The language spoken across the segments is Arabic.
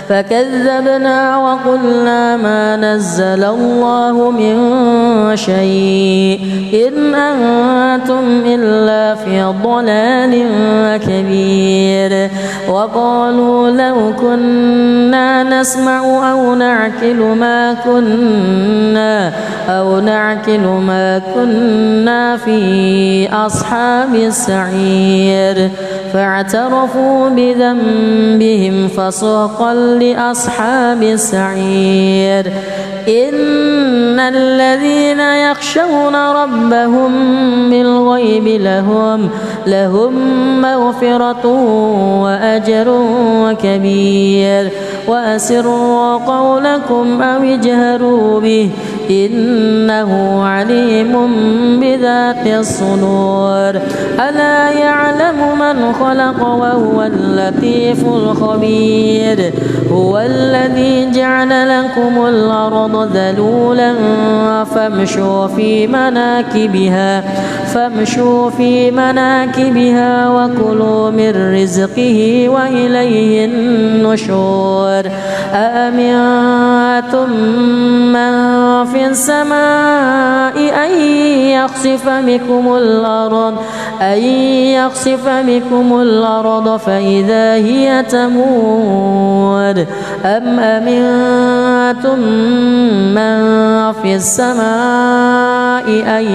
فكذبنا وقلنا ما نزل الله من شيء إن أنتم إلا في ضلال كبير. وقالوا لو كنا نسمع أو نعقل ما كنا في أصحاب السعير. فاعترفوا بذنبهم فسحقا لأصحاب السعير. إن الذين يخشون ربهم بالغيب لهم مغفرة وأجر كبير. وأسروا قولكم أو اجهروا به إنه عليم بذات الصدور. ألا يعلم من خلق وهو اللطيف الخبير. هو الذي جعل لكم الأرض ذلولا فامشوا في مناكبها وكلوا من رزقه وإليه النشور. أأمنتم من في السماء أن يخسف بكم الأرض فإذا هي تمور. أم أمنتم من في السماء أن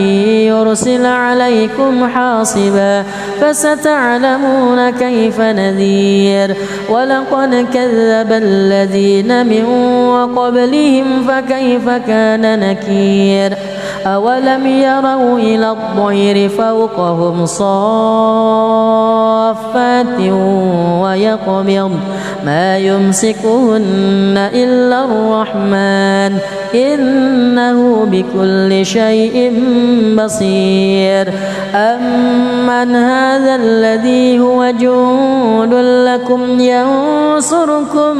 يرسل عليكم حاصبا فستعلمون كيف نذير. ولقد كذب الذين من قبلهم فكيف كان نكير. أولم يروا إلى الطير فوقهم صافات ويقبض ما يمسكهن إلا الرحمن إنه بكل شيء بصير. أمن هذا الذي هو جند لكم ينصركم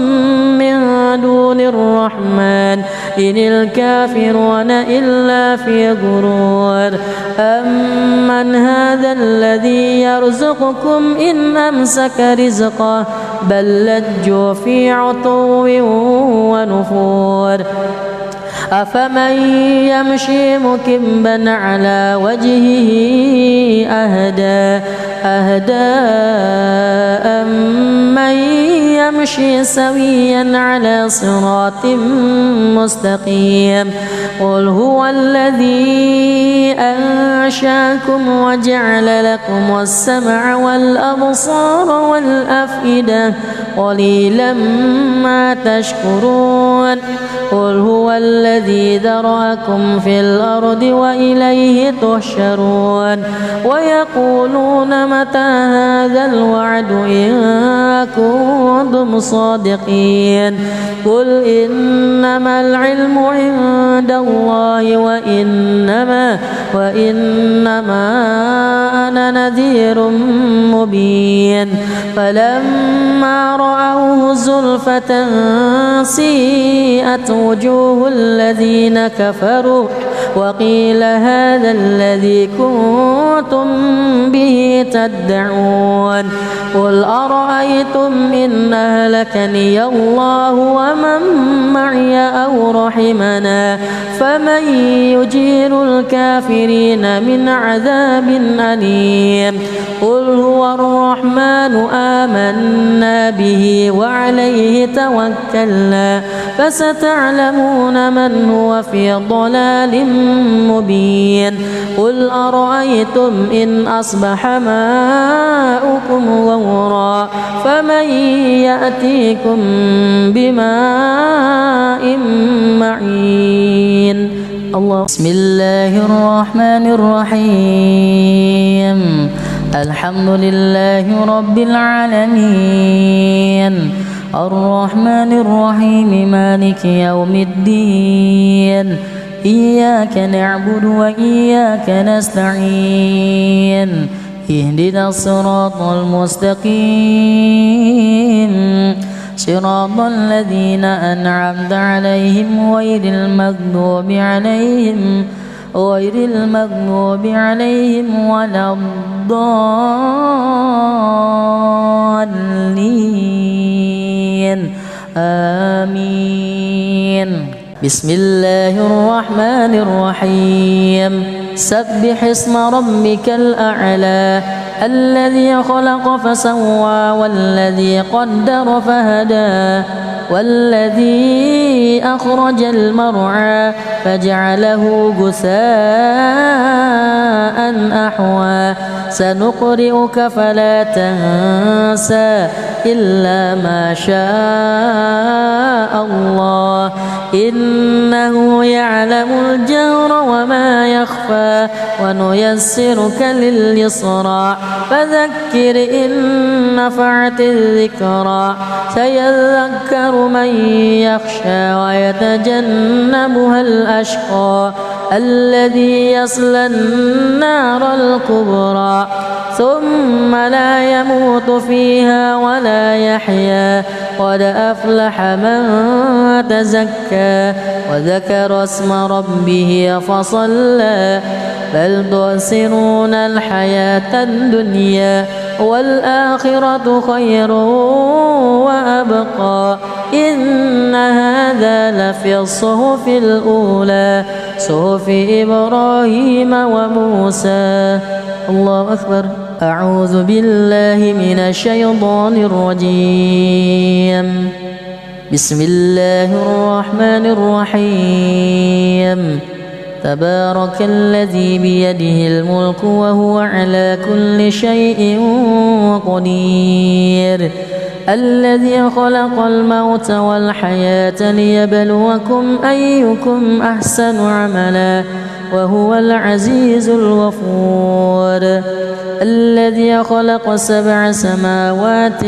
من دون الرحمن إن الكافرون إلا في غرور. أمن هذا الذي يرزقكم إن أمسك رزقه بل لجوا في عتو ونفور. أفمن يمشي مكبا على وجهه أهدى أمن يمشي سويا على صراط مستقيم. قل هو الذي أنشاكم وجعل لكم السمع والأبصار والأفئدة قليلا ما تشكرون. قل هو الذي ذرأكم في الأرض وإليه تحشرون. ويقولون متى هذا الوعد إن كنتم صادقين. قل إنما العلم عند الله وإنما أنا نذير مبين. فلما رأوه زلفة سيئت وجوه الذين كفروا وقيل هذا الذي كنتم به تدعون. قل أرأيتم إن أهلكني الله ومن معي أو رحمنا فمن يجير الكافرين من عذاب أليم. قل هو الرحمن آمنا به وعليه توكلنا فستعلمون من هو في ضلال مبين. قل أرأيتم إن أصبح ماؤكم غورا فمن يأتيكم بماء معين. الله. بسم الله الرحمن الرحيم. الحمد لله رب العالمين الرحمن الرحيم مالك يوم الدين. إياك نعبد وإياك نستعين. اهدنا الصراط المستقيم صراط الذين أنعمت عليهم غير المغضوب عليهم غير المغضوب عليهم ولا الضالين آمين. بسم الله الرحمن الرحيم. سبح اسم ربك الأعلى الذي خلق فسوى والذي قدر فهدى والذي أخرج المرعى فجعله غثاء أحوى سنقرئك فلا تنسى إلا ما شاء الله إنه يعلم الجهر وما يخفى ونيسرك لليسرى فذكر إن نفعت الذكرى سيذكر من يخشى ويتجنبها الأشقى الذي يصلى النار الكبرى ثم لا يموت فيها ولا يحيا قد أفلح من تزكى وذكر اسم ربه فصلى بل تؤثرون الحياة الدنيا والآخرة خير وأبقى إن هذا لفي الصحف الأولى صحف إبراهيم وموسى. الله أكبر. أعوذ بالله من الشيطان الرجيم. بسم الله الرحمن الرحيم. تبارك الذي بيده الملك وهو على كل شيء قدير الذي خلق الموت والحياة ليبلوكم أيكم أحسن عملا وهو العزيز الغفور الذي خلق 7 سماوات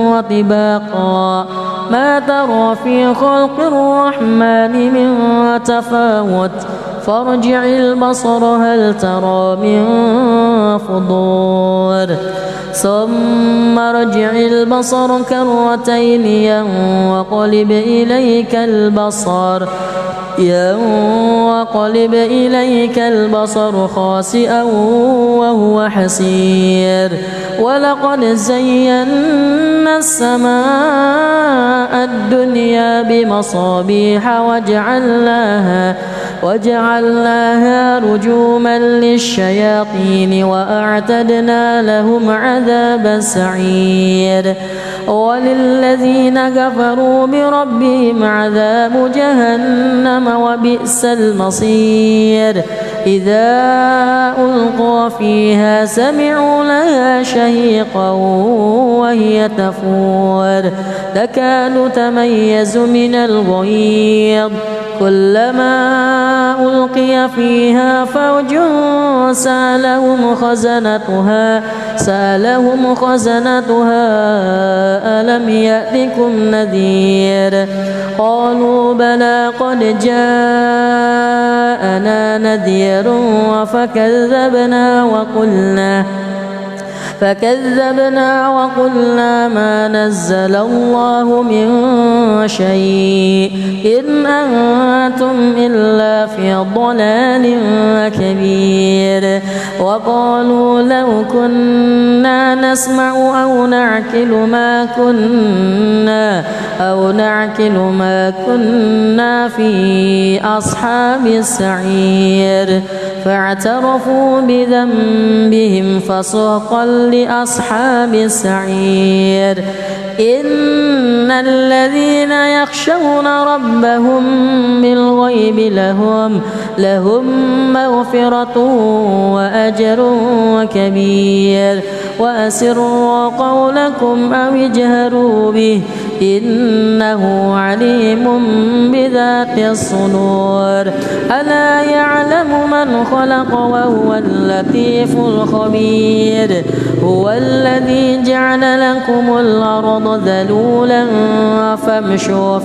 وطباقا ما ترى في خلق الرحمن من تفاوت فارجع البصر هل ترى من فطور ثم ارجع البصر كرتين ينقلب إليك البصر خاسئا وهو حسير ولقد زينا السماء الدنيا بمصابيح وجعلناها رجوما للشياطين وأعتدنا لهم عذاب السعير وللذين كفروا بربهم عذاب جهنم وبئس المصير إذا ألقوا فيها سمعوا لها شهيقا وهي تفور تكاد تميز من الغيظ كلما ألقي فيها فوج سألهم خزنتها ألم يأتكم نذير قالوا بلى قد جاءنا نذير فكذبنا وقلنا ما نزل الله من شيء إن أنتم إلا في ضلال كبير وقالوا لو كنا نسمع أو نعقل ما كنا في أصحاب السعير فاعترفوا بذنبهم فسحقا لأصحاب السعير إن الذين يخشون ربهم بالغيب لهم مغفرة وأجر كبير وأسروا قولكم أو اجهروا به إنه عليم بذات الصدور ألا يعلم من خلق وهو اللطيف الخبير هو الذي جعل لكم الأرض ذلولا فامشوا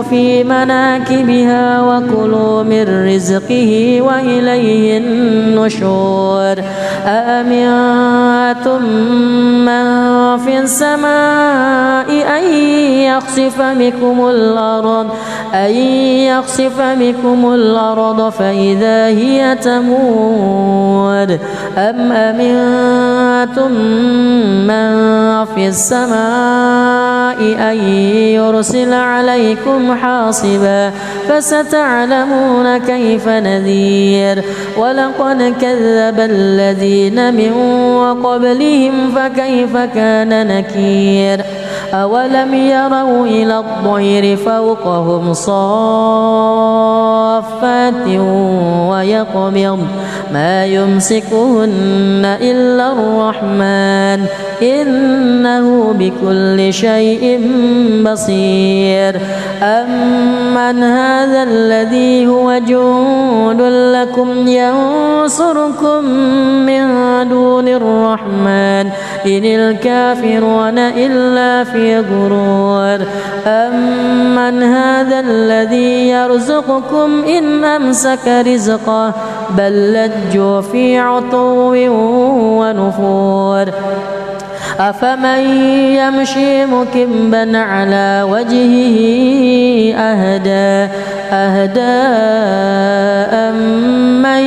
في مناكبها وكلوا من رزقه وإليه النشور من في السماء أن يخسف بكم الأرض فإذا هي تمور أم أمنتم من في السماء أن يرسل عليكم حاصبا فستعلمون كيف نذير ولقد كذب الذين من قبلهم فكيف كان نكير أولم يروا إلى الطير فوقهم صافات ويقبض ما يمسكهن إلا الرحمن إنه بكل شيء بصير أمن هذا الذي هو جند لكم ينصركم من دون الرحمن إن الكافرون إلا في غرور أمن هذا الذي يرزقكم إن أمسك رزقه بل لجوا في عتو ونفور أفمن يمشي مكبا على وجهه أهدى أمن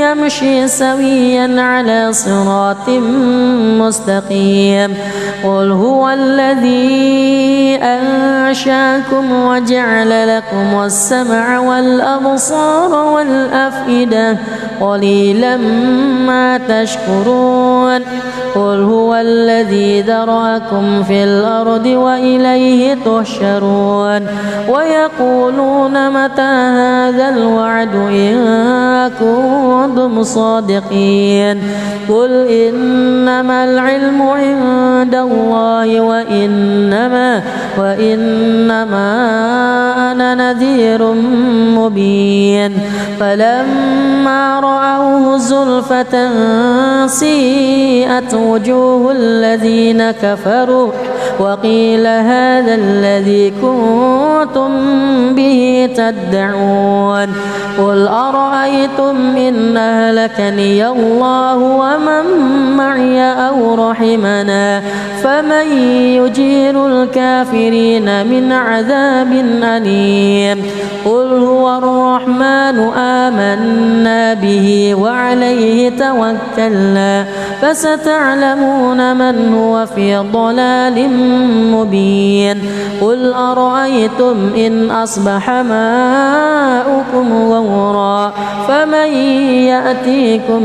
يمشي سويا على صراط مستقيم قل هو الذي أنشاكم وجعل لكم السمع والأبصار والأفئدة قليلا ما تشكرون قل هو الذي ذرأكم في الأرض وإليه تحشرون ويقولون متى هذا الوعد إن كنتم صادقين قل إنما العلم عند الله وإنما أنا نذير مبين فلما رأوه زلفة سيئت وجوه الذين كفروا وقيل هذا الذي كنتم به تدعون قل أرأيتم إن أهلكني الله ومن معي أو رحمنا فمن يجير الكافرين من عذاب أليم قل هو الرحمن آمنا به وعليه توكلنا فستعلمون من هو في ضلال مبين قل أرأيتم إن أصبح ماؤكم غورا فمن يأتيكم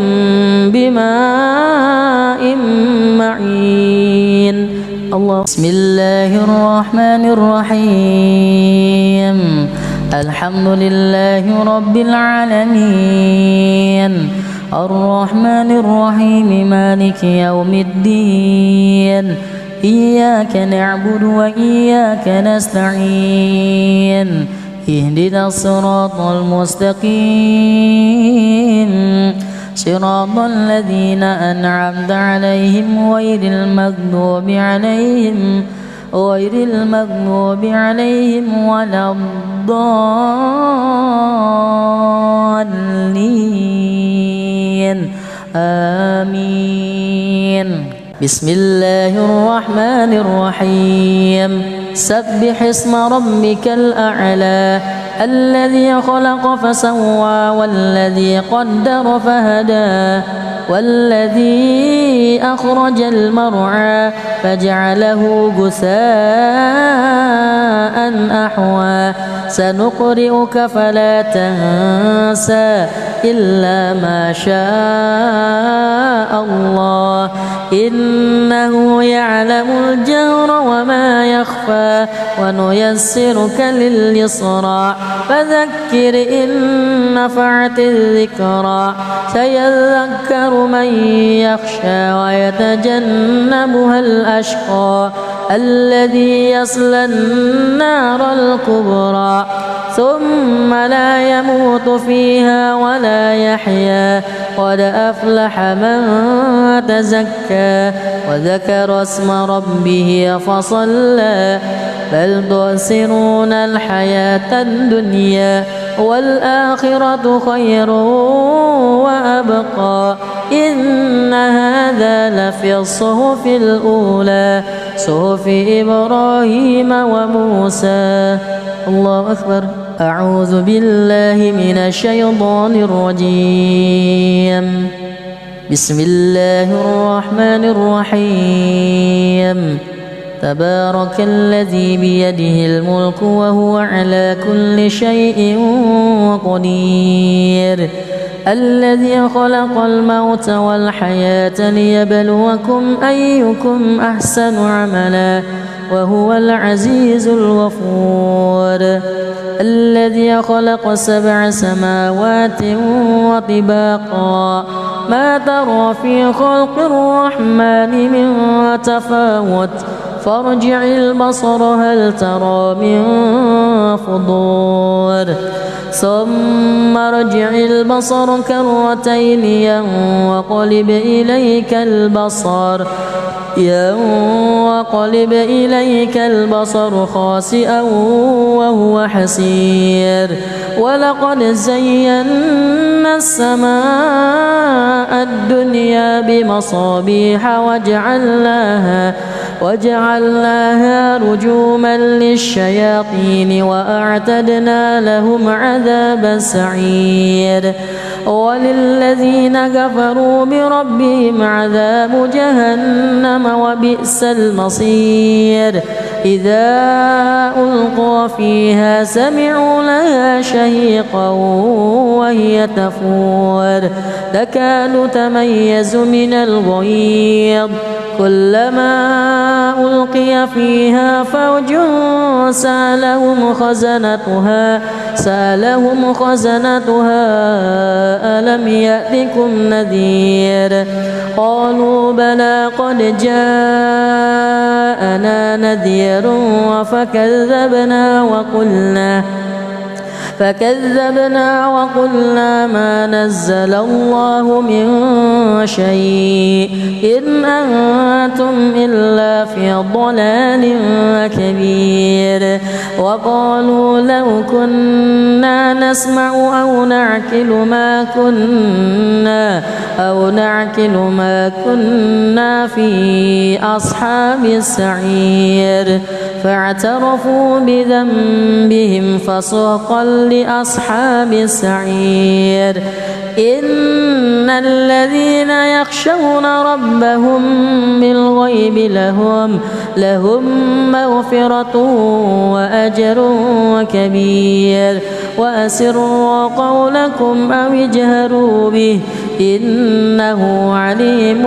بماء معين الله بسم الله الرحمن الرحيم الحمد لله رب العالمين الرحمن الرحيم مالك يوم الدين إياك نعبد وإياك نستعين اهدنا الصراط المستقيم صراط الذين أنعمت عليهم غير المغضوب عليهم ولا الضالين آمين بسم الله الرحمن الرحيم سبح اسم ربك الأعلى الذي خلق فسوى والذي قدر فهدى والذي أخرج المرعى فجعله غثاء أحوى سنقرئك فلا تنسى إلا ما شاء الله إنه يعلم الجهر وما يخفى ونيسرك لليسرى فذكر إن نفعت الذكرى سيذكر من يخشى ويتجنبها الأشقى الذي يصلى النار الكبرى ثم لا يموت فيها ولا يحيا قد أفلح من تزكى وذكر اسم ربه فصلى بل تؤثرون الحياة الدنيا والآخرة خير وأبقى إن هذا لفي الصحف الأولى صحف إبراهيم وموسى. الله أكبر. أعوذ بالله من الشيطان الرجيم. بسم الله الرحمن الرحيم. تبارك الذي بيده الملك وهو على كل شيء قدير. الذي خلق الموت والحياة ليبلوكم أيكم أحسن عملا وهو العزيز الغفور. الذي خلق 7 سماوات وطباقا ما ترى في خلق الرحمن من تفاوت فارجع البصر هل ترى من فطور ثم ارجع البصر كرتين ينقلب إليك البصر خاسئا وهو حسير. ولقد زينا السماء الدنيا بمصابيح وجعلناها رجوما للشياطين وأعتدنا لهم عذاب السعير. وللذين كفروا بربهم عذاب جهنم وبئس المصير. إذا ألقوا فيها سمعوا لها شهيقا وهي تفور تكاد تميز من الغيظ كلما ألقي فيها فوج سألهم خزنتها ألم يأتكم نذير قالوا بلى قد جاءنا نذير فكذبنا وقلنا ما نزل الله من شيء إن أنتم إلا في ضلال كبير. وقالوا لو كنا نسمع أو نعقل ما كنا في أصحاب السعير. فاعترفوا بذنبهم فسحقا لأصحاب السعير. إن الذين يخشون ربهم بالغيب لهم مغفرة وأجر كبير. وأسروا قولكم أو اجهروا به إنه عليم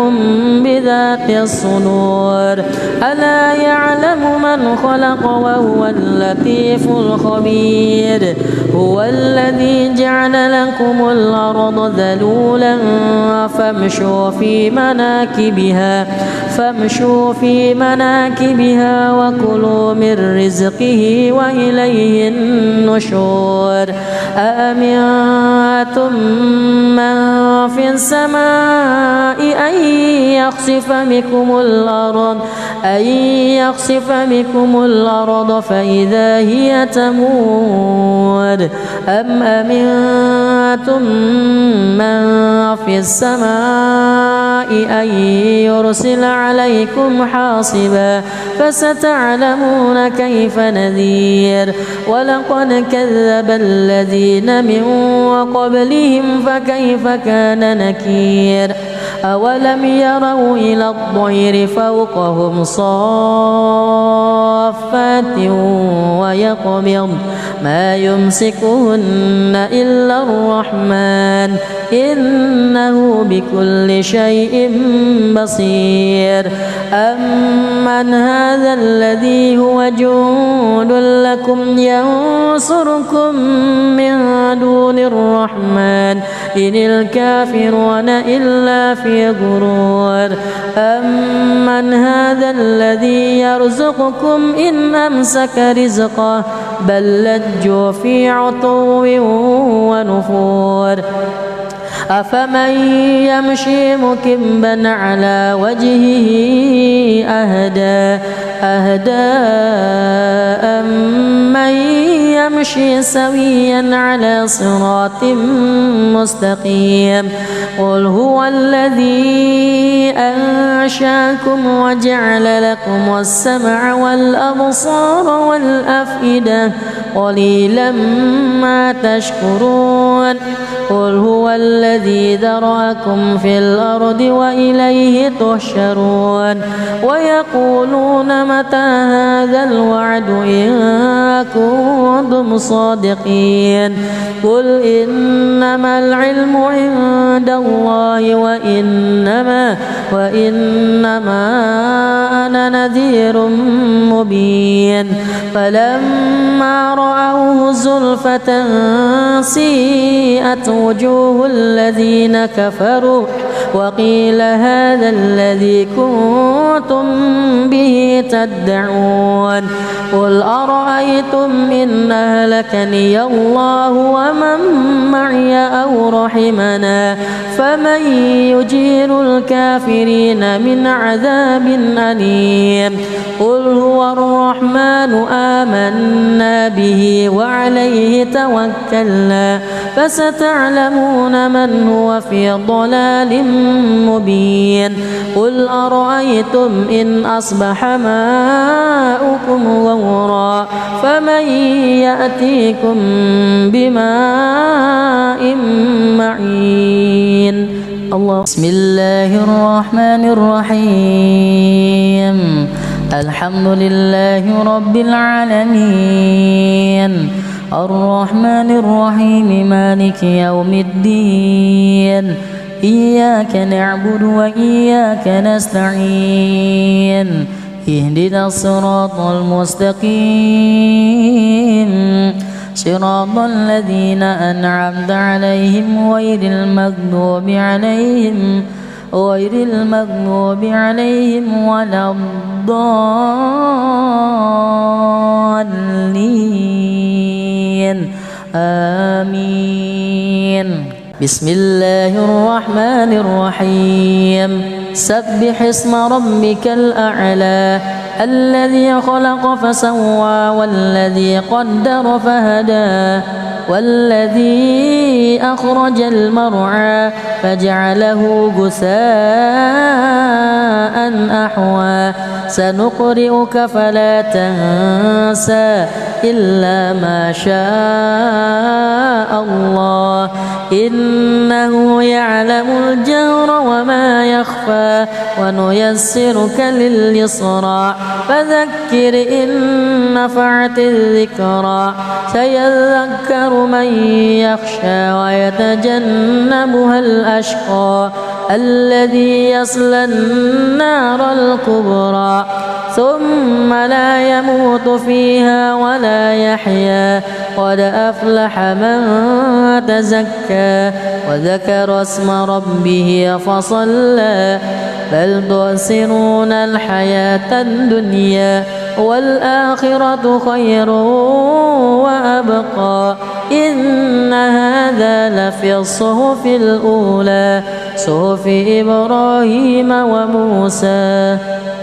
بذات الصدور. ألا يعلم من خلق وهو اللطيف الخبير. هو الذي جعل لكم الأرض ذلولا فامشوا في مناكبها وكلوا من رزقه وإليه النشور. أأمنتم من في السماء أن يخسف بكم الأرض فإذا هي تمور أم أمنتم من في السماء أن يرسل عليكم حاصبا فستعلمون كيف نذير. ولقد كذب الذين من قبلهم فكيف كان نكير. أولم يروا إلى الطير فوقهم صافات ويقبض ما يمسكهن إلا الرحمن إنه بكل شيء بصير. أمن هذا الذي هو جند لكم ينصركم من دون الرحمن إن الكافرون إلا في غرور. أمن هذا الذي يرزقكم إن أمسك رزقه بل لجوا في عتو ونفور. أفمن يمشي مكبا على وجهه أهدى أمن يمشي سويا على صراط مستقيم قل هو الذي أنشأكم وجعل لكم السمع والأبصار والأفئدة قليلا ما تشكرون قل هو الذي ذرأكم في الأرض وإليه تحشرون ويقولون متى هذا الوعد إن كنتم صادقين قل إنما العلم عند الله وإنما أنا نذير مبين فلما رأوه زلفة سيئت وجوه الذين كفروا وقيل هذا الذي كنتم به تدعون قل أرأيتم إن أهلكني الله ومن معي أو رحمنا فمن يجير الكافرين من عذاب أليم قل هو الرحمن آمنا به وعليه توكلنا فستعلمون من هو في ضلال مبين قل أرأيتم إن أصبح ماؤكم غورا فمن يأتيكم بماء معين الله بسم الله الرحمن الرحيم الحمد لله رب العالمين الرحمن الرحيم مالك يوم الدين إياك نعبد وإياك نستعين اهدنا الصراط المستقيم صراط الذين أنعمت عليهم غير المغضوب عليهم ولا الضالين آمين بسم الله الرحمن الرحيم سبح اسم ربك الأعلى الذي خلق فسوى والذي قدر فهدى والذي أخرج المرعى فجعله غثاء أحوى سنقرئك فلا تنسى إلا ما شاء الله إنه يعلم الجهر وما يخفى ونيسرك لليسرى فذكر إن نفعت الذكرى سيذكر من يخشى ويتجنبها الأشقى الذي يصلى النار الكبرى ثم لا يموت فيها ولا يحيا قد أفلح من تزكى وذكر اسم ربه فصلى بل تؤثرون الحياة الدنيا والآخرة خير وأبقى إن هذا لفي الصحف الأولى صحف إبراهيم وموسى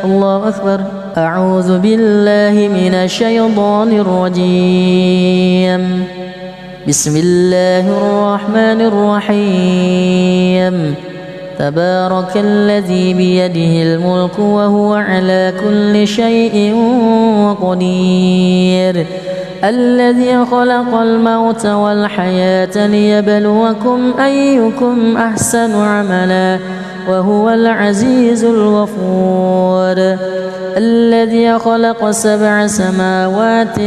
الله أكبر أعوذ بالله من الشيطان الرجيم بسم الله الرحمن الرحيم تبارك الذي بيده الملك وهو على كل شيء قدير الذي خلق الموت والحياة ليبلوكم أيكم أحسن عملا وهو العزيز الغفور الذي خلق 7 سماوات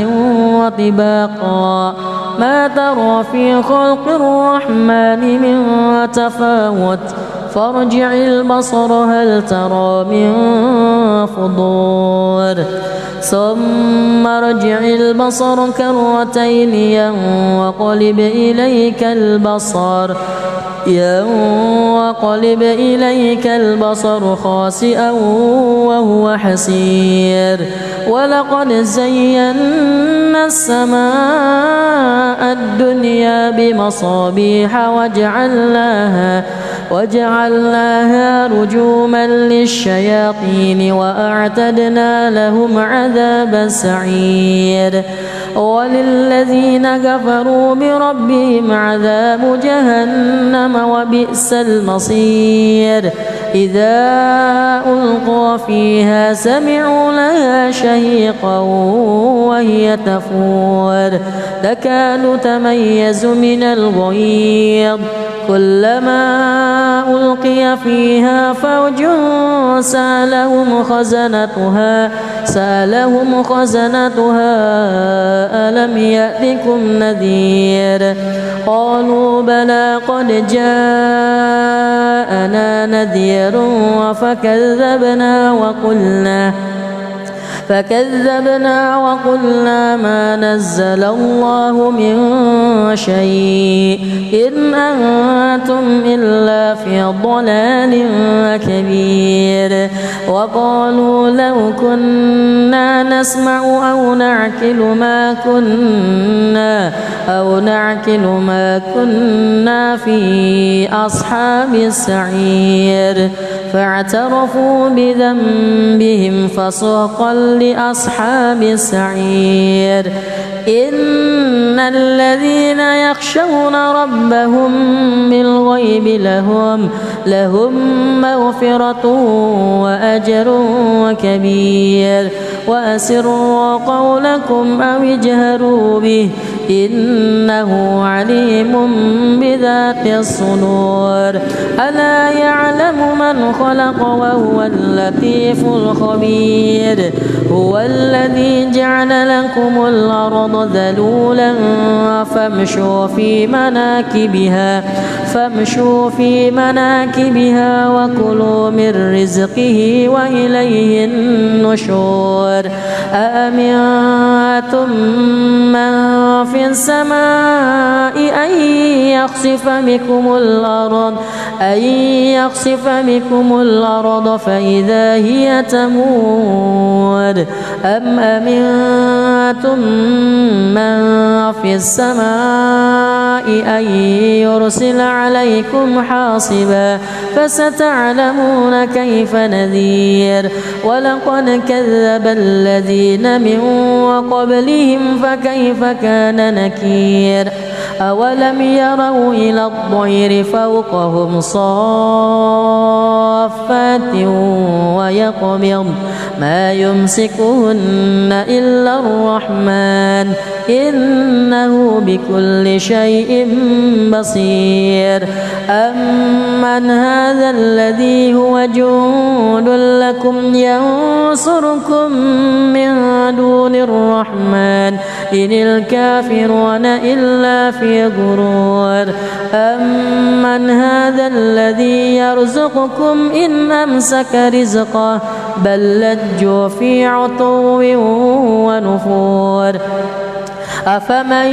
وطباقا ما ترى في خلق الرحمن من تفاوت فارجع البصر هل ترى من فطور ثم ارجع البصر كرتين ينقلب إليك البصر خاسئا وهو حسير ولقد زينا السماء الدنيا بمصابيح وجعلناها رجوما للشياطين وأعتدنا لهم عذاب السعير وللذين كفروا بربهم عذاب جهنم وبئس المصير إذا ألقوا فيها سمعوا لها شهيقا وهي تفور تكاد تميز من الغيظ كلما ألقي فيها فوج سألهم خزنتها ألم يأتكم نذير قالوا بلى قد جاءنا نذير فكذبنا وقلنا ما نزل الله من شيء إن أنتم إلا في ضلال كبير وقالوا لو كنا نسمع أو نعقل ما كنا في أصحاب السعير فاعترفوا بذنبهم فسحقا لأصحاب السعير إن الذين يخشون ربهم بالغيب لهم مغفرة وأجر كبير وأسروا قولكم أو اجهروا به إنه عليم بذات الصدور ألا يعلم من خلق وهو اللطيف الخبير هو الذي جعل لكم الأرض ذلولا فامشوا في مناكبها وكلوا من رزقه وإليه النشور أأمنتم من في السماء أن يخسف بكم الأرض فإذا هي تمور أم أمنتم من في السماء أن يرسل عليكم حاصبا فستعلمون كيف نذير ولقد كذب الذين من قبلهم فكيف كان نكير أولم يروا إلى الطير فوقهم صافات ويقبض ما يمسكهن إلا الرحمن إنه بكل شيء بصير أمن هذا الذي هو جند لكم ينصركم من دون الرحمن إن الكافرون إلا في غرور أمن هذا الذي يرزقكم إن أمسك رزقه بل لجوا في عتو ونفور أفمن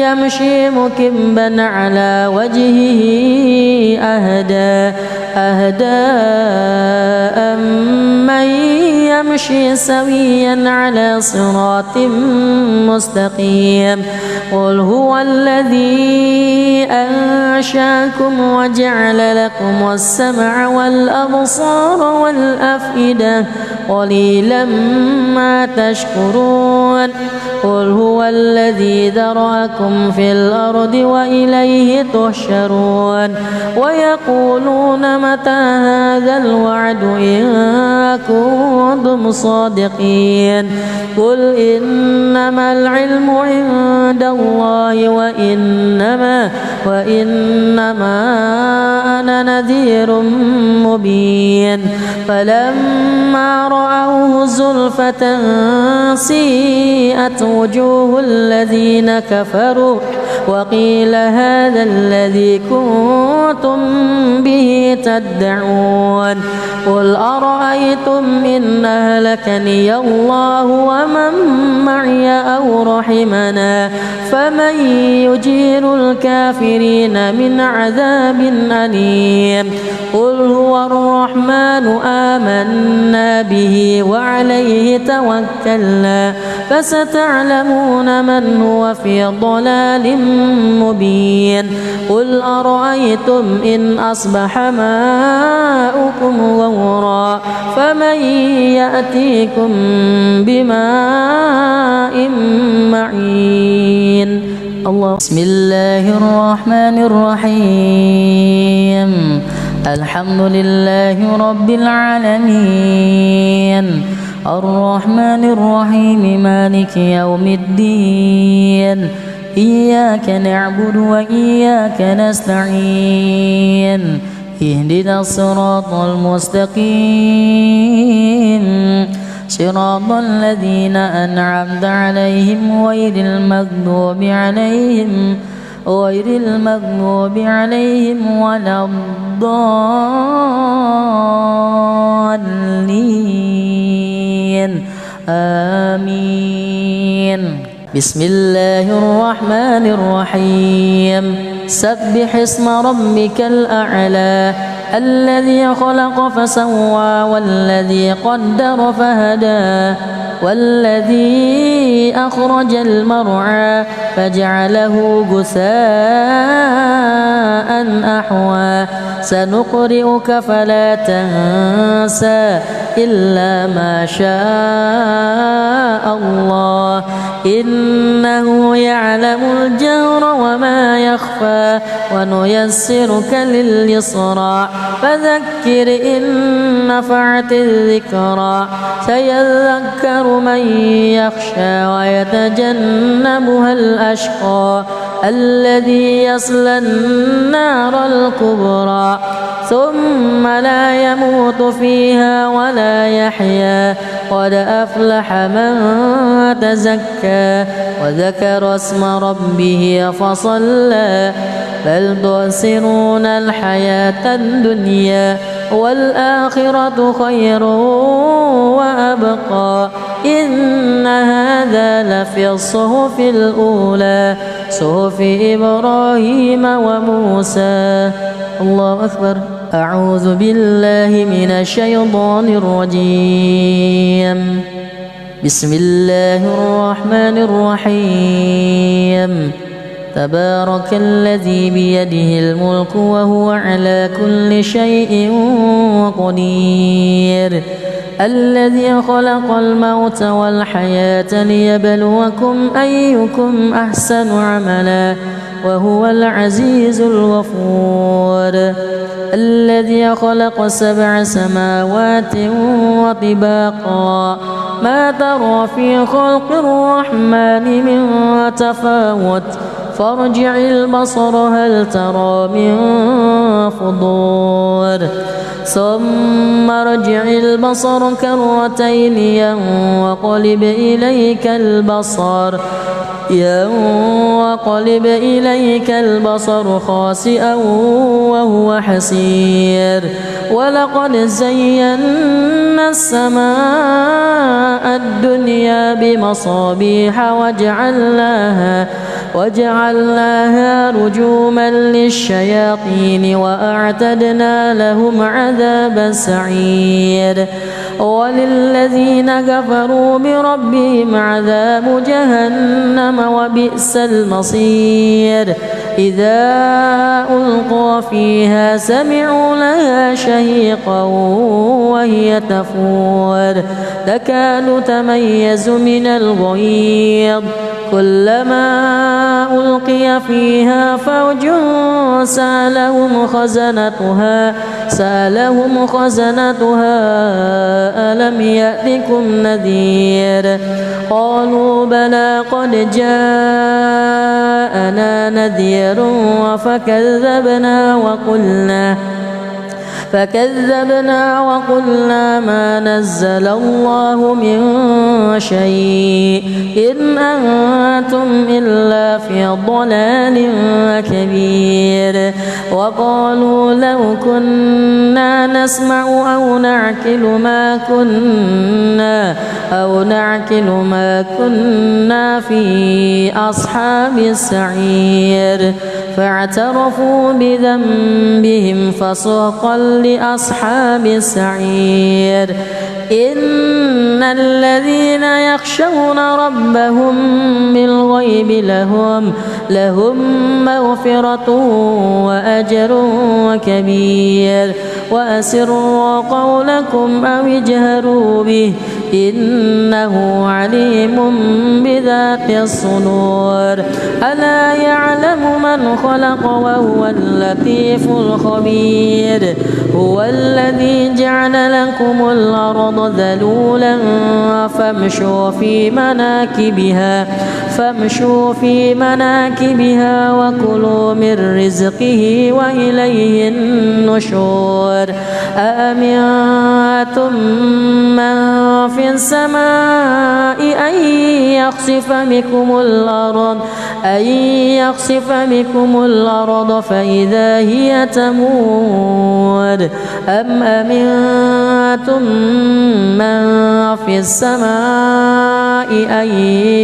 يمشي مكبا على وجهه أهدى أمن يمشي سويا على صراط مستقيم قل هو الذي أنشاكم وجعل لكم السمع والأبصار والأفئدة قليلا ما تشكرون قل هو الذي ذرأكم في الأرض وإليه تحشرون ويقولون متى هذا الوعد إن كنتم صادقين قل إنما العلم عند الله وإنما أنا نذير مبين فلما رأوه زلفة سيئت وجوه الذين كفروا وقيل هذا الذي كنتم به تدعون قل أرأيتم إن أهلكني الله ومن معي أو رحمنا فمن يجير الكافرين من عذاب أليم قل هو الرحمن آمنا به وعليه توكلنا فستعلمون من هو في ضلال مبين قل أرأيتم إن أصبح ماؤكم غورا فمن يأتيكم بماء معين الله. بسم الله الرحمن الرحيم الحمد لله رب العالمين الرحمن الرحيم مالك يوم الدين إياك نعبد وإياك نستعين اهدنا الصراط المستقيم صراط الذين أنعمت عليهم غير المغضوب عليهم ولا الضالين آمين. بسم الله الرحمن الرحيم سبح اسم ربك الأعلى الذي خلق فسوى والذي قدر فهدى والذي أخرج المرعى فجعله غثاء أحوى سنقرئك فلا تنسى إلا ما شاء الله إنه يعلم الجهر وما يخفى ونيسرك لليسرى فذكر إن نفعت الذكرى سيذكر من يخشى ويتجنبها الأشقى الذي يصلى النار الكبرى ثم لا يموت فيها ولا يحيا قد أفلح من تزكى وذكر اسم ربه فصلى بل تؤثرون الحياة الدنيا والآخرة خير وأبقى إن هذا لفي الصحف الأولى صحف إبراهيم وموسى. الله أكبر. أعوذ بالله من الشيطان الرجيم بسم الله الرحمن الرحيم تبارك الذي بيده الملك وهو على كل شيء قدير الذي خلق الموت والحياة ليبلوكم أيكم أحسن عملا وهو العزيز الغفور الذي خلق 7 سماوات وطباقا ما ترى في خلق الرحمن من تفاوت فارجع البصر هل ترى من فطور ثم ارجع البصر كرتين ينقلب إليك البصر خاسئا وهو حسير ولقد زينا السماء الدنيا بمصابيح وجعلناها رجوما للشياطين وأعتدنا لهم عذاب السعير وللذين كفروا بربهم عذاب جهنم وبئس المصير إذا ألقوا فيها سمعوا لها شهيقا وهي تفور تكاد تميز من الغيظ كلما ألقي فيها فوج سألهم خزنتها ألم يأتكم نذير قالوا بلى قد جاءنا نذير فكذبنا وقلنا ما نزل الله من شيء إن أنتم إلا في ضلال كبير وقالوا لو كنا نسمع أو نعقل ما كنا في أصحاب السعير فاعترفوا بذنبهم فسحقا لأصحاب السعير إن الذين يخشون ربهم بالغيب لهم مغفرة وأجر كبير وأسروا قولكم أو اجهروا به إنه عليم بذات الصدور ألا يعلم من خلق وهو اللطيف الخبير هو الذي جعل لكم الأرض ذلولا فامشوا في مناكبها وكلوا من رزقه وإليه النشور أأمنتم من في السماء أن يخسف بكم الأرض فإذا هي تمور أم أمنتم من في السماء أن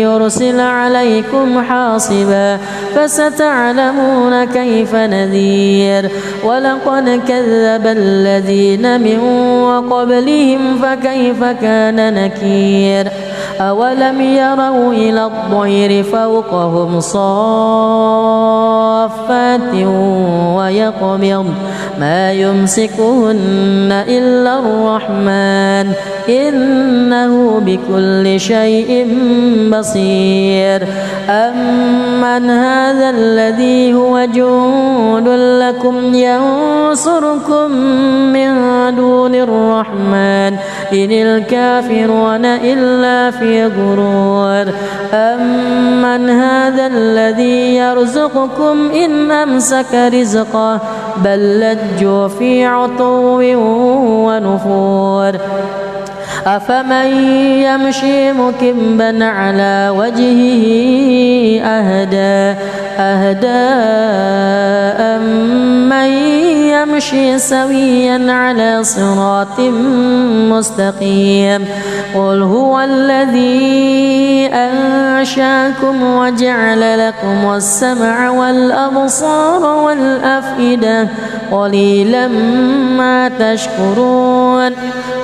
يرسل عليكم حاصبا فستعلمون كيف نذير ولقد كذب الذين من قبلهم فكيف كان نكير أولم يروا إلى الطير فوقهم صافات ويقبض ما يمسكهن إلا الرحمن إنه بكل شيء بصير أمن هذا الذي هو جند لكم ينصركم من دون الرحمن إن الكافرون إلا في غرور أمن هذا الذي يرزقكم إن أمسك رزقه بل لجوا في عتو ونفور أفمن يمشي مكبا على وجهه أهدى أمن يمشي سويا على صراط مستقيم قل هو الذي أنشاكم وجعل لكم السمع والأبصار والأفئدة قليلا ما تشكرون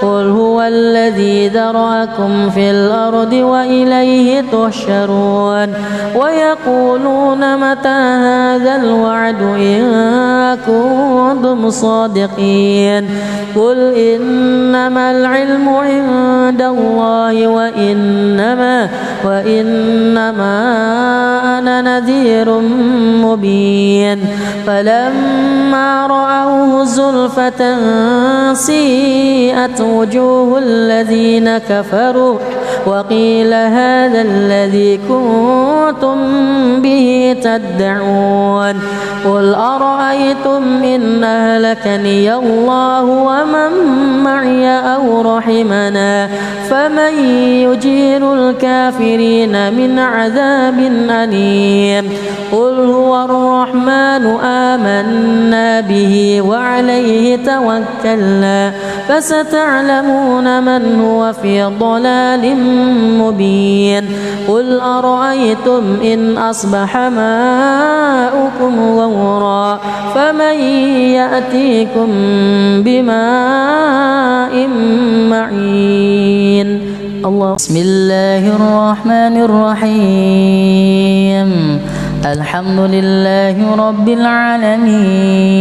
قل هو الذي ذرأكم في الأرض وإليه تحشرون ويقولون متى هذا الوعد إن كنتم صادقين قل إنما العلم عند الله وإنما أنا نذير مبين فلما رأوه زلفة سيئت وجوه الذين كفروا وقيل هذا الذي كنتم به تدعون قل أرأيتم إن أهلكني الله ومن معي أو رحمنا فمن يجير الكافرين من عذاب أليم قل هو الرحمن آمنا به وعليه توكلنا فستعلمون من هو في ضلال مبين قل أرأيتم إن أصبح ماؤكم غورا فمن يأتيكم بماء معين الله بسم الله الرحمن الرحيم الحمد لله رب العالمين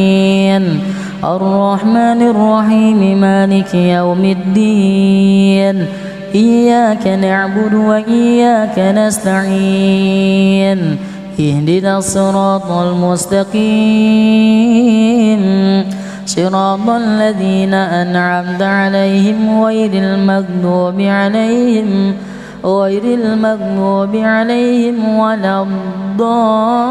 الرحمن الرحيم مالك يوم الدين إياك نعبد وإياك نستعين اهدنا الصراط المستقيم صراط الذين أنعمت عليهم غير المغضوب عليهم ولا الضالين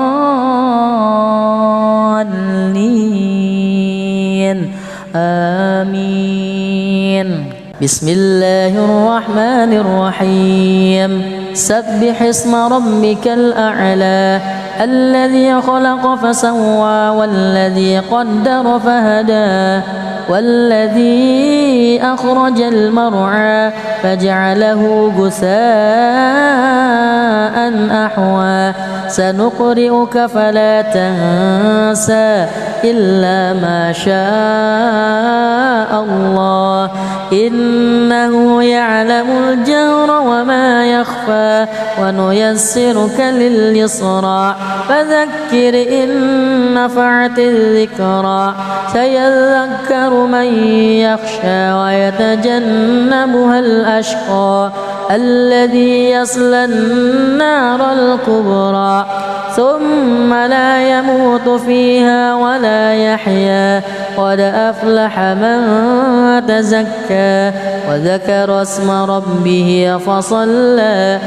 آمين بسم الله الرحمن الرحيم سبح اسم ربك الأعلى الذي خلق فسوى والذي قدر فهدى والذي أخرج المرعى فجعله غثاء أحوى سنقرئك فلا تنسى إلا ما شاء الله إنه يعلم الجهر وما يخفى ونيسرك لليسرى فذكر إن نفعت الذكرى سيذكر من يخشى ويتجنبها الأشقى الذي يصلى النار الكبرى ثم لا يموت فيها ولا يحيا قد أفلح من تزكى وذكر اسم ربه فصلى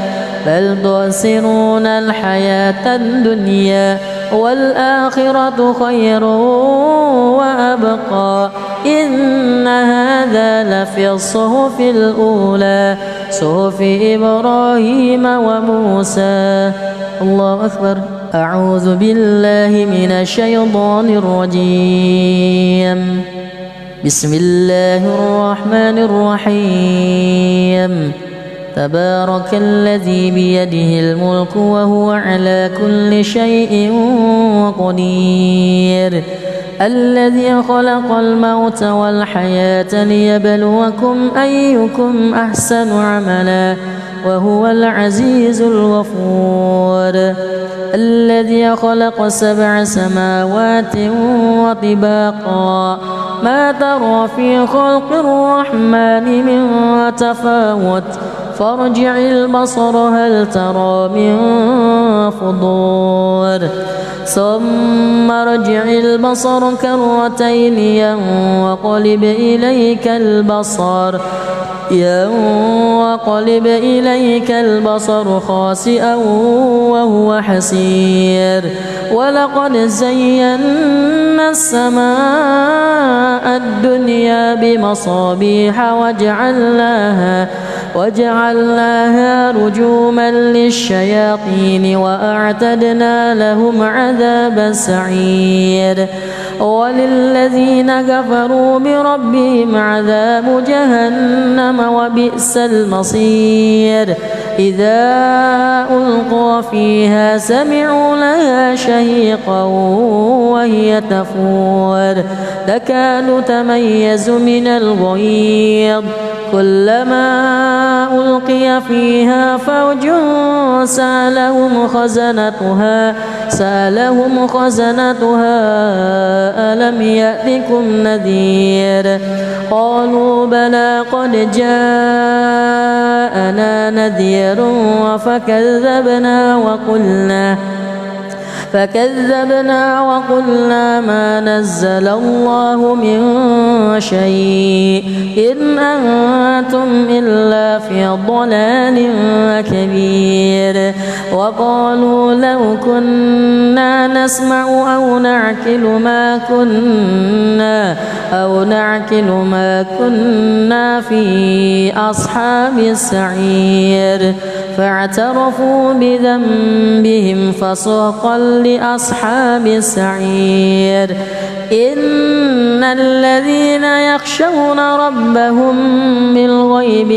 بل تؤثرون الحياة الدنيا والآخرة خير وأبقى إن هذا لفي الصحف الأولى صحف إبراهيم وموسى. الله أكبر. أعوذ بالله من الشيطان الرجيم. بسم الله الرحمن الرحيم. تبارك الذي بيده الملك وهو على كل شيء قدير الذي خلق الموت والحياة ليبلوكم أيكم أحسن عملا وهو العزيز الغفور الذي خلق 7 سماوات وطباقا ما ترى في خلق الرحمن من تفاوت فارجع البصر هل ترى من فطور ثم ارجع البصر كرتين ينقلب إليك البصر خاسئا وهو حسير ولقد زينا السماء الدنيا بمصابيح وجعلناها رجوما للشياطين وأعتدنا لهم عذاب السعير وللذين كفروا بربهم عذاب جهنم وبئس المصير إذا ألقوا فيها سمعوا لها شهيقا وهي تفور تكاد تميز من الغيظ كلما ألقي فيها فوج سألهم خزنتها ألم يأتكم نذير قالوا بلى قد جاءنا نذير فكذبنا وقلنا ما نزل الله من شيء إن أنتم إلا في ضلال كبير وقالوا لو كنا نسمع أو نعقل ما كنا في أصحاب السعير فاعترفوا بذنبهم فسحقا لأصحاب السعير إن الذين يخشون ربهم بالغيب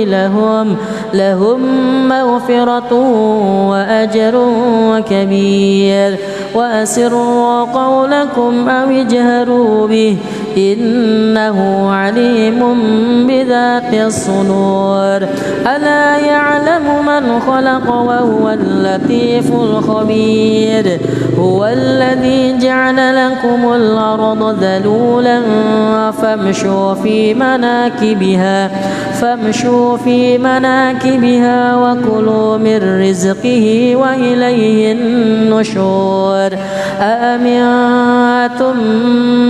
لهم مغفرة وأجر كبير وأسروا قولكم أو اجهروا به إنه عليم بذات الصدور ألا يعلم من خلق وهو اللطيف الخبير هو الذي جعل لكم الأرض ذلولا فامشوا في مناكبها وكلوا من رزقه وإليه النشور أأمنتم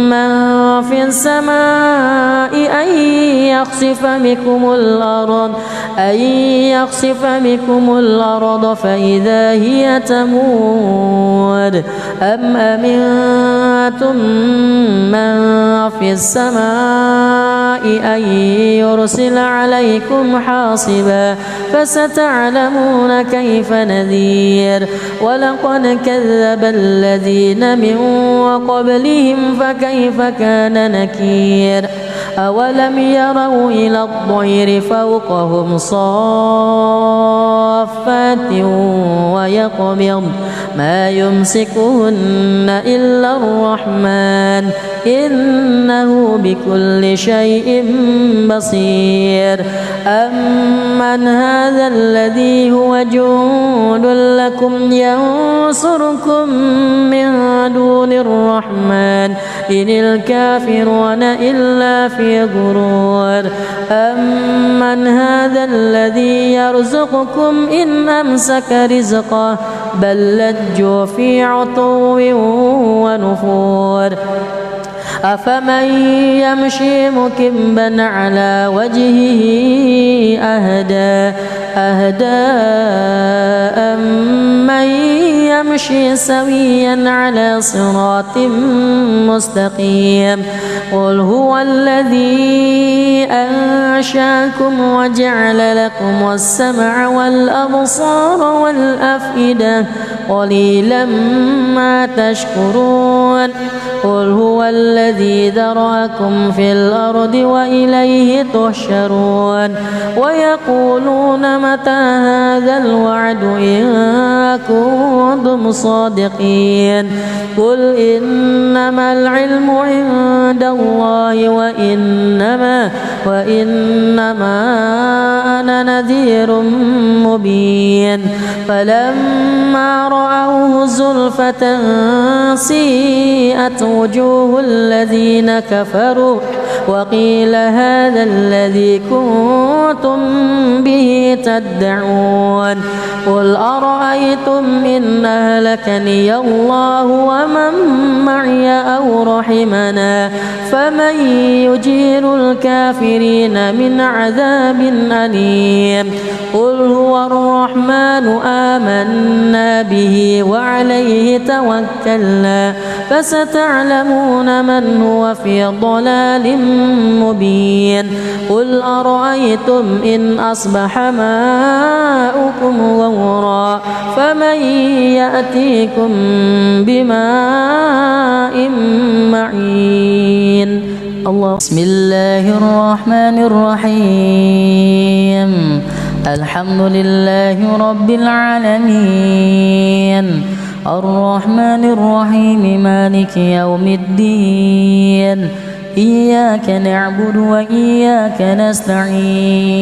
من في السماء أن يخسف بكم الأرض فإذا هي تمور أم أمنتم من في السماء أن يرسل عليكم حاصبا فستعلمون كيف نذير ولقد كذب الذين من قبلهم فكيف كان نكير أولم يروا إلى الطير فوقهم صافات ويقبض ما يمسكهن إلا الرحمن إنه بكل شيء بصير أمن هذا الذي هو جند لكم ينصركم من دون الرحمن إن الكافرون إلا في غرور أمن هذا الذي يرزقكم إن أمسك رزقه بل لجوا في عتو ونفور أفمن يمشي مكبا على وجهه أهدى أمن يمشي سويا على صراط مستقيم قل هو الذي أنشاكم وجعل لكم السمع والأبصار والأفئدة قليلا ما تشكرون قل هو الذي ذرأكم في الأرض وإليه تحشرون ويقولون متى هذا الوعد إن كنتم صادقين قل إنما العلم عند الله وإنما أنا نذير مبين فلما رأوه زلفة سيئت وجوه الذين كفروا وقيل هذا الذي كنتم به تدعون قل أرأيتم إن أهلكني الله ومن معي أو رحمنا فمن يجير الكافرين من عذاب أليم قل هو الرحمن آمنا به وعليه توكلنا فستعلمون من هو في ضلال مبين قل أرأيتم إن أصبح ماؤكم غورا فمن يأتيكم بماء معين الله بسم الله الرحمن الرحيم الحمد لله رب العالمين الرحمن الرحيم مالك يوم الدين إياك نعبد وإياك نستعين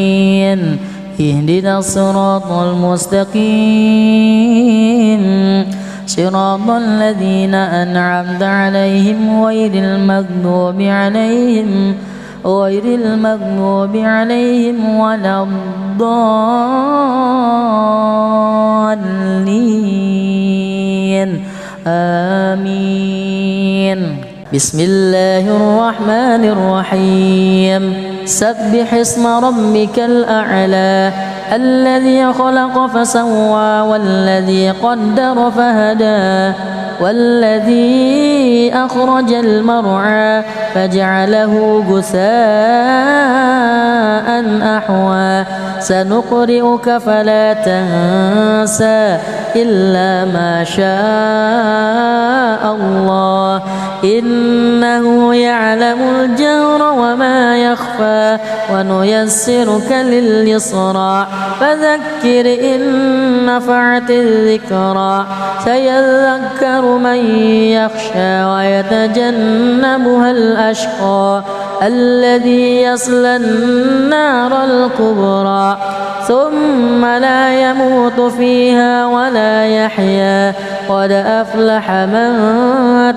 اهدنا الصراط المستقيم صراط الذين أنعمت عليهم غير المغضوب عليهم ولا الضالين آمين بسم الله الرحمن الرحيم سبح اسم ربك الأعلى الذي خلق فسوى والذي قدر فهدى والذي أخرج المرعى فجعله غثاء أحوى سنقرئك فلا تنسى إلا ما شاء الله إنه يعلم الجهر وما يخفى ونيسرك لليسرى فذكر إن نفعت الذكرى سيذكر من يخشى ويتجنبها الأشقى الذي يصلى النار الكبرى ثم لا يموت فيها ولا يحيا قد أفلح من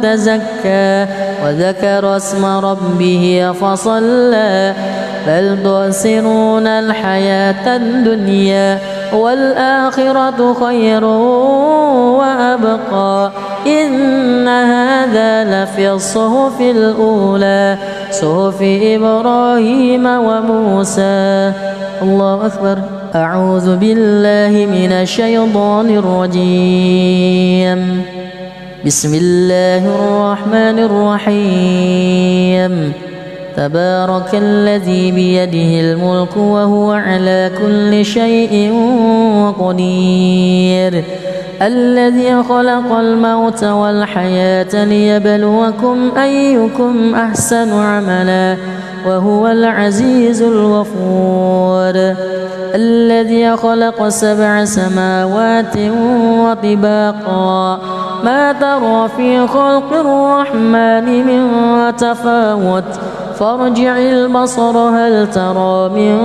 تزكى وذكر اسم ربه فصلى بل تؤثرون الحياة الدنيا والآخرة خير وأبقى إن هذا لفي الصحف الأولى صحف إبراهيم وموسى الله أكبر أعوذ بالله من الشيطان الرجيم بسم الله الرحمن الرحيم تبارك الذي بيده الملك وهو على كل شيء قدير الذي خلق الموت والحياة ليبلوكم أيكم أحسن عملا وهو العزيز الغفور الذي خلق 7 سماوات وطباقا ما ترى في خلق الرحمن من تفاوت فارجع البصر هل ترى من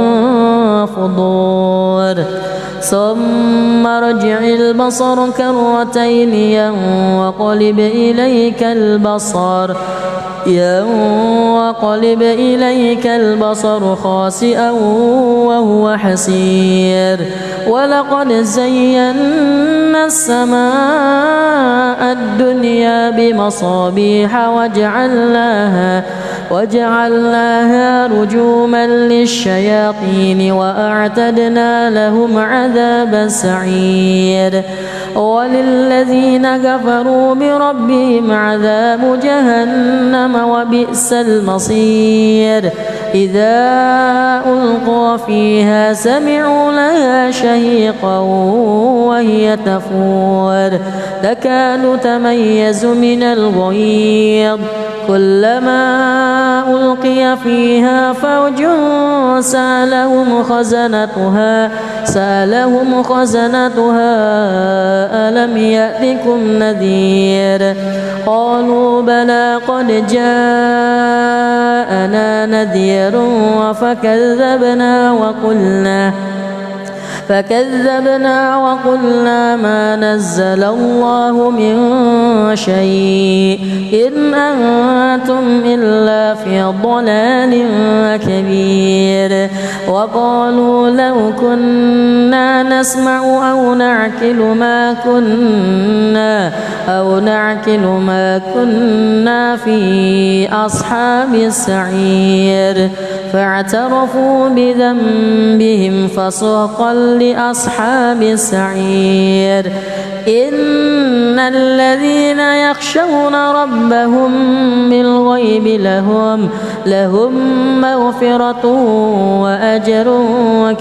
فطور ثم ارجع البصر كرتين ينقلب إليك البصر خاسئا وهو حسير ولقد زينا السماء الدنيا بمصابيح وجعلناها رجوما للشياطين وأعتدنا لهم عذاب السعير وللذين كفروا بربهم عذاب جهنم وبئس المصير إذا ألقوا فيها سمعوا لها شهيقا وهي تفور تكاد تميز من الغيظ كلما ألقي فيها فوج سألهم خزنتها ألم يأتكم نذير قالوا بلى قد جاءنا نذير فكذبنا وقلنا ما نزل الله من شيء إن أنتم إلا في ضلال كبير وقالوا لو كنا نسمع أو نعقل ما كنا في أصحاب السعير فاعترفوا بذنبهم فسحقا لأصحاب السعير إن الذين يخشون ربهم بالغيب لهم مغفرة وأجر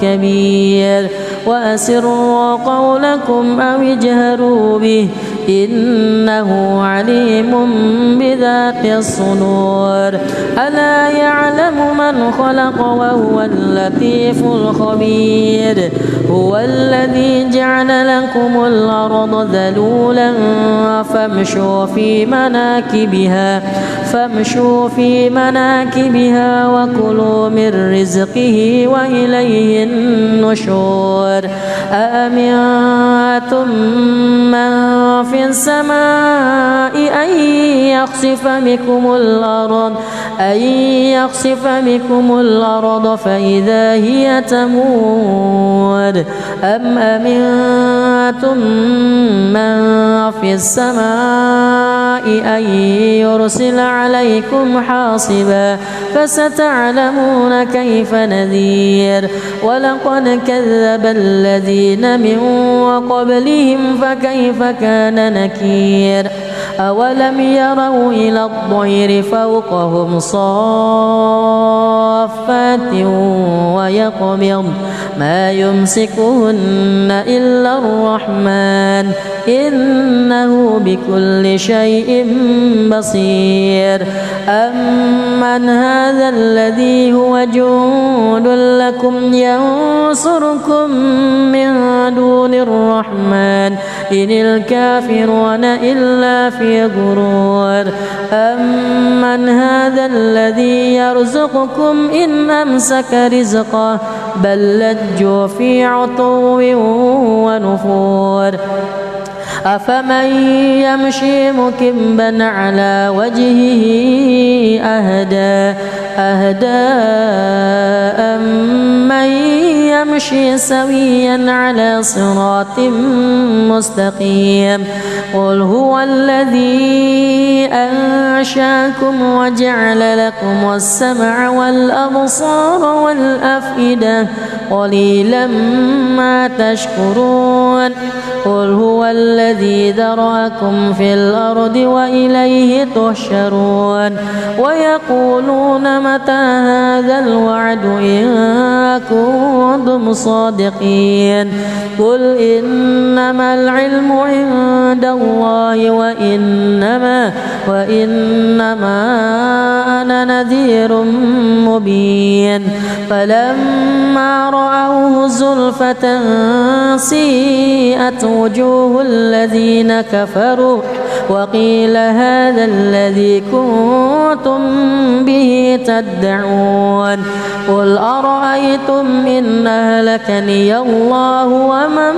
كبير وأسروا قولكم أو اجهروا به إنه عليم بذات الصدور ألا يعلم من خلق وهو اللطيف الخبير هو الذي جعل لكم الأرض ذلولا فامشوا في مناكبها وكلوا من رزقه وإليه النشور أأمنتم من في السماء أن يخسف بكم الأرض فإذا هي تمور أم أمنتم من في السماء أن يرسل عليكم حاصبا فستعلمون كيف نذير ولقد كذب الذين من قبلهم فكيف كان نكير أولم يروا إلى الطير فوقهم صافات ويقبض ما يمسكهن إلا الرحمن إنه بكل شيء بصير أمن هذا الذي هو جند لكم ينصركم من دون الرحمن إن الكافرون إلا في غرور أمن هذا الذي يرزقكم إن أمسك رزقه بل لجوا في عتو ونفور أفمن يمشي مكبا على وجهه أهدى أمن يمشي سويا على صراط مستقيم قل هو الذي أنشاكم وجعل لكم السمع والأبصار والأفئدة قليلا ما تشكرون قل هو الذي ذرأكم في الأرض وإليه تحشرون ويقولون متى هذا الوعد إن كنتم صادقين قل إنما العلم عند الله وإنما أنا نذير مبين فلما رأوه زلفة سيئت وجوه الذين كفروا وقيل هذا الذي كنتم به تدعون قل أرأيتم إن أهلكني الله ومن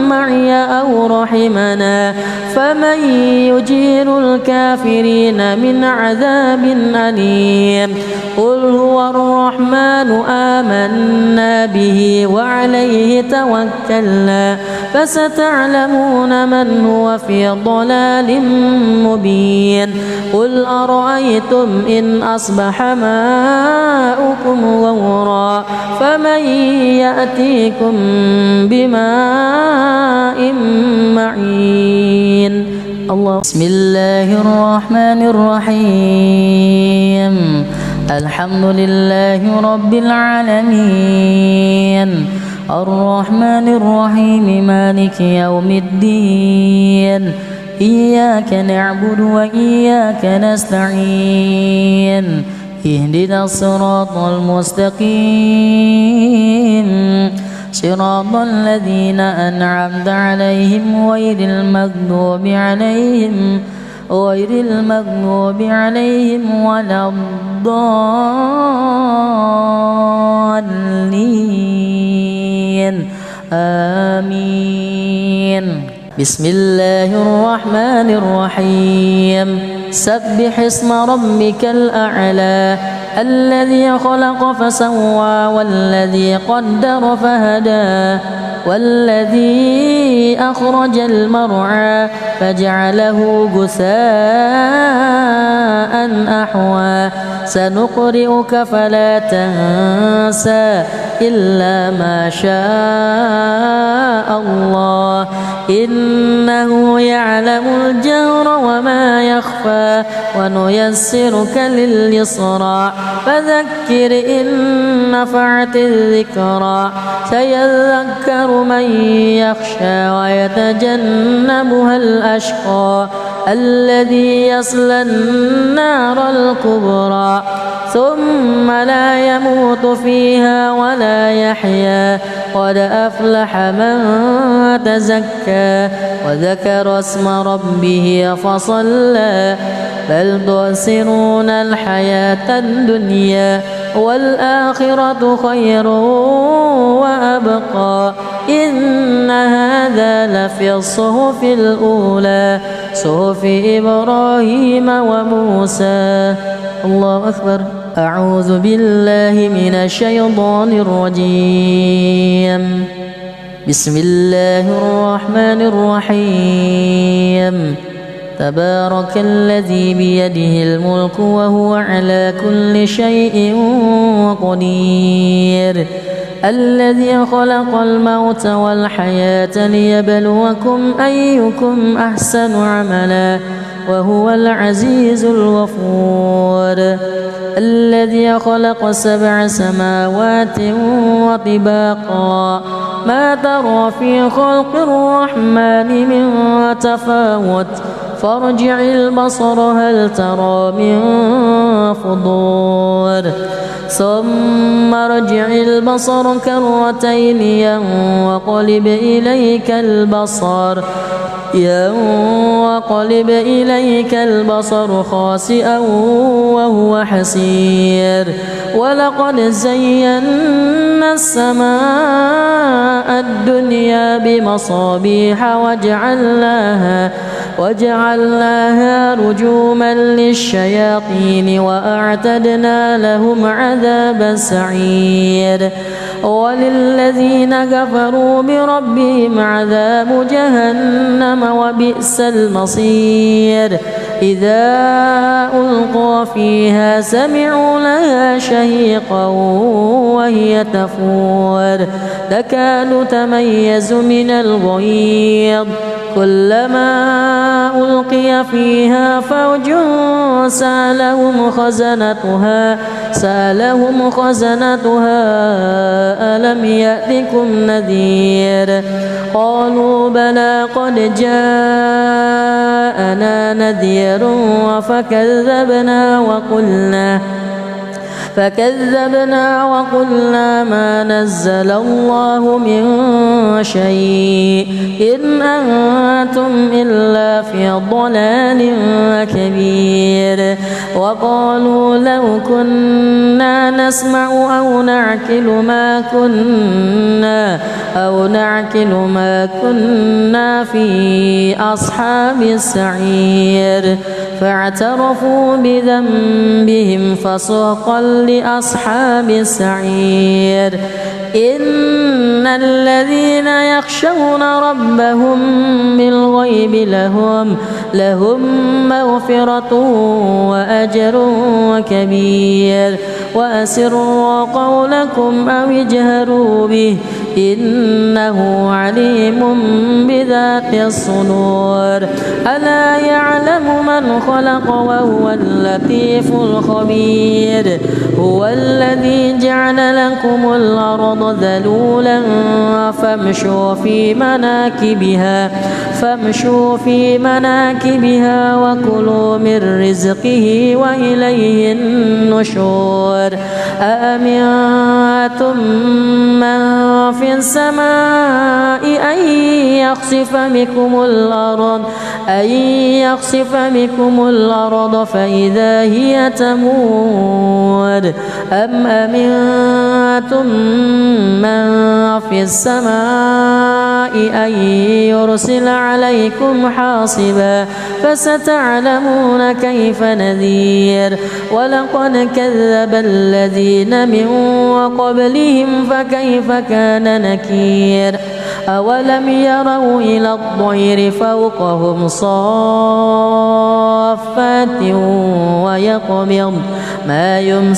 معي أو رحمنا فمن يجير الكافرين من عذاب أليم قل هو الرحمن آمنا به وعليه توكلنا فستعلمون من هو في ضلال مبين قل أرأيتم إن أصبح ماؤكم غورا فمن يأتيكم بماء معين الله بسم الله الرحمن الرحيم الحمد لله رب العالمين الرحمن الرحيم مالك يوم الدين إياك نعبد وإياك نستعين اهدنا الصراط المستقيم صراط الذين أنعمت عليهم غير المغضوب عليهم ولا الضالين آمين بسم الله الرحمن الرحيم سبح اسم ربك الأعلى الذي خلق فسوى والذي قدر فهدى والذي أخرج المرعى فجعله غثاء أحوى سنقرئك فلا تنسى إلا ما شاء الله إنه يعلم الجهر وما يخفى ونيسرك لليسرى فذكر إن نفعت الذكرى سيذكر من يخشى ويتجنبها الأشقى الذي يصلى النار الكبرى ثم لا يموت فيها ولا يحيا قد أفلح من تزكى وذكر اسم ربه فصلى بل تؤثرون الحياة الدنيا والآخرة خير وأبقى إن هذا لفي الصحف الأولى صحف إبراهيم وموسى الله أكبر أعوذ بالله من الشيطان الرجيم بسم الله الرحمن الرحيم تبارك الذي بيده الملك وهو على كل شيء قدير الذي خلق الموت والحياة ليبلوكم أيكم أحسن عملا وهو العزيز الغفور الذي خلق 7 سماوات وطباقا ما ترى في خلق الرحمن من تفاوت فارجع البصر هل ترى من فطور ثم ارجع البصر كرتين ينقلب إليك البصر خاسئا وهو حسير ولقد زينا السماء الدنيا بمصابيح وجعلناها رجوما للشياطين وأعتدنا لهم عذاب السعير وللذين كفروا بربهم عذاب جهنم وبئس المصير إذا ألقوا فيها سمعوا لها شهيقا وهي تفور تكاد تميز من الغيظ كلما ألقي فيها فوج سألهم خزنتها ألم يأتكم نذير قالوا بلى قد جاءنا نذير فكذبنا وقلنا ما نزل الله من شيء إن أنتم إلا في ضلال كبير وقالوا لو كنا نسمع أو نعقل ما كنا في أصحاب السعير فاعترفوا بذنبهم فسحقا لأصحاب السعير إن الذين يخشون ربهم بالغيب لهم مغفرة وأجر كبير وأسروا قولكم أو اجهروا به إنه عليم بذات الصدور ألا يعلم من خلق وهو اللطيف الخبير هو الذي جعل لكم الأرض ذلولا فامشوا في مناكبها وكلوا من رزقه وإليه النشور أأمنتم من في السماء أن يخسف بكم الأرض فإذا هي تمور أم أمنتم من في السماء أن يرسل عليكم حاصبا فستعلمون كيف نذير ولقد كذب الذين من قبلهم فكيف كان نكير أولم يروا إلى الطير فوقهم صافات ويقبض ما يمسك